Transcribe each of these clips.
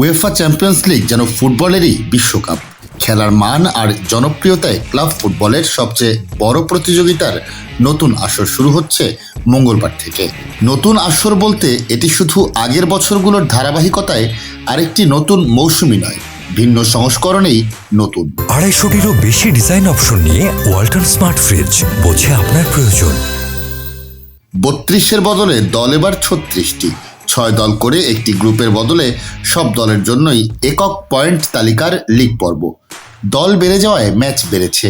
UEFA champions league যেন ফুটবলেরই বিশ্বকাপ। খেলার মান আর জনপ্রিয়তায় ক্লাব ফুটবলের সবচেয়ে বড় প্রতিযোগিতার নতুন আসর শুরু হচ্ছে মঙ্গলবার থেকে। নতুন আসর বলতে এটি শুধু আগের বছরগুলোর ধারাবাহিকতায় আরেকটি নতুন মৌসুমই নয়, ভিন্ন সংস্করণেই নতুন। 250-টিরও বেশি ডিজাইন অপশন নিয়ে ওয়ালটন স্মার্ট ফ্রিজ, বোঝে আপনার প্রয়োজন। 32-এর বদলে দল এবার 36টি, 6 দল করে একটি গ্রুপের বদলে সব দলের জন্যই একক পয়েন্ট তালিকার লিগ পর্ব। দল বেড়ে যাওয়ায় ম্যাচ বেড়েছে।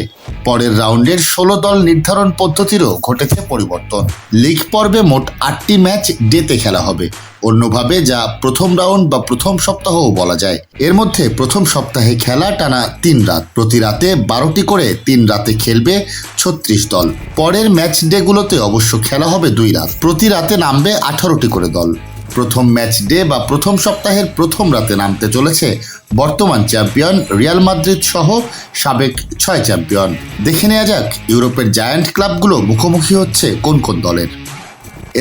পরের রাউন্ডের 16 দল নির্ধারণ পদ্ধতিরও ঘটেছে পরিবর্তন। লিগ পর্বে মোট 8টি ম্যাচ ডেতে খেলা হবে, অন্যভাবে যা প্রথম রাউন্ড বা প্রথম সপ্তাহও বলা যায়। এর মধ্যে প্রথম সপ্তাহে খেলা টানা 3 রাত, প্রতি রাতে 12টি করে 3 রাতে খেলবে 36 দল। পরের ম্যাচ ডেগুলোতে অবশ্য খেলা হবে 2 রাত, প্রতি রাতে নামবে 18টি করে দল। প্রথম ম্যাচ ডে বা প্রথম সপ্তাহের প্রথম রাতে নামতে চলেছে বর্তমান চ্যাম্পিয়ন রিয়াল মাদ্রিদ সহ সাবেক 6 চ্যাম্পিয়ন। দেখে নেওয়া যাক ইউরোপের জায়ান্ট ক্লাবগুলো মুখোমুখি হচ্ছে কোন কোন দলের।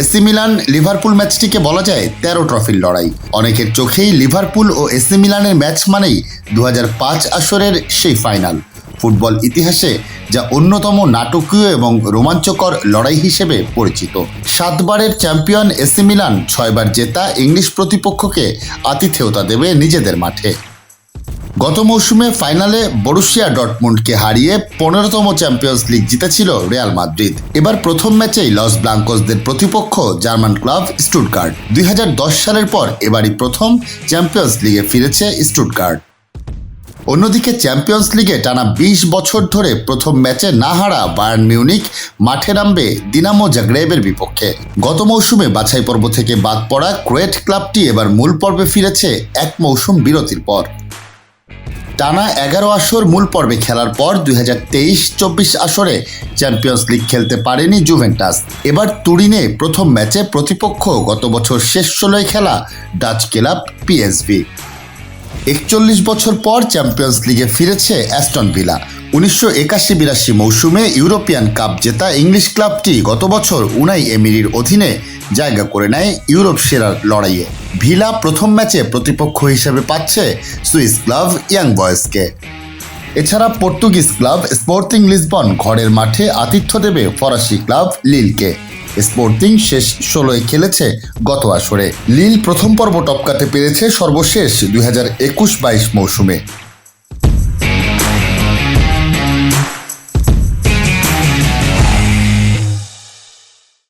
এসি মিলান লিভারপুল ম্যাচটিকে বলা যায় 13 ট্রফির লড়াই। অনেকের চোখেই লিভারপুল ও এসি মিলানের ম্যাচ মানেই 2005 আসরের সেই ফাইনাল, ফুটবল ইতিহাসে যা অন্যতম নাটকীয় এবং রোমাঞ্চকর লড়াই হিসেবে পরিচিত। 7 বারের চ্যাম্পিয়ন এসি মিলান 6 বার জেতা ইংলিশ প্রতিপক্ষকে আতিথেয়তা দেবে নিজেদের মাঠে। গত মৌসুমে ফাইনালে বরুসিয়া ডর্টমুন্ডকে হারিয়ে 15তম চ্যাম্পিয়ন্স লিগ জিতেছিল রিয়াল মাদ্রিদ। এবার প্রথম ম্যাচেই লস ব্লাঙ্কোসদের প্রতিপক্ষ জার্মান ক্লাব স্টুটগার্ট। 2010 সালের পর এবারই প্রথম চ্যাম্পিয়ন্স লিগে ফিরেছে স্টুটগার্ট। অন্যদিকে চ্যাম্পিয়ন্স লিগে টানা 20 বছর ধরে প্রথম ম্যাচে না হারা বায়ার্ন মিউনিখ মাঠে নামবে দিনামো জাগ্রেবের বিপক্ষে। গত মৌসুমে বাছাই পর্ব থেকে বাদ পড়া ক্রোয়েট ক্লাবটি এবার মূল পর্বে ফিরেছে এক মৌসুম বিরতির পর। টানা 11 আসর মূল পর্বে খেলার পর 2023-24 আসরে চ্যাম্পিয়ন্স লিগ খেলতে পারেনি জুভেন্টাস। এবার তুরিনে প্রথম ম্যাচে প্রতিপক্ষ গত বছর শেষ 16 খেলা ডাচ ক্লাব পিএসভি। 41 বছর পর চ্যাম্পিয়ন্স লিগে ফিরেছে অ্যাস্টন ভিলা। 1981-82 মৌসুমে ইউরোপিয়ান কাপ জেতা ইংলিশ ক্লাবটি গত বছর উনাই এমিরির অধীনে জায়গা করে নেয় ইউরোপ সেরার লড়াইয়ে। ভিলা প্রথম ম্যাচে প্রতিপক্ষ হিসেবে পাচ্ছে সুইস ক্লাব ইয়াং বয়েজকে। এছাড়া পর্তুগিজ ক্লাব স্পোর্টিং লিসবন ঘরের মাঠে আতিথ্য দেবে ফরাসি ক্লাব লিলকে। স্পোর্টিং শেষ 16 খেলেছে গত আসরে। লিল প্রথম পর্ব টপকাতে পেরেছে সর্বশেষ 2021-22 মৌসুমে।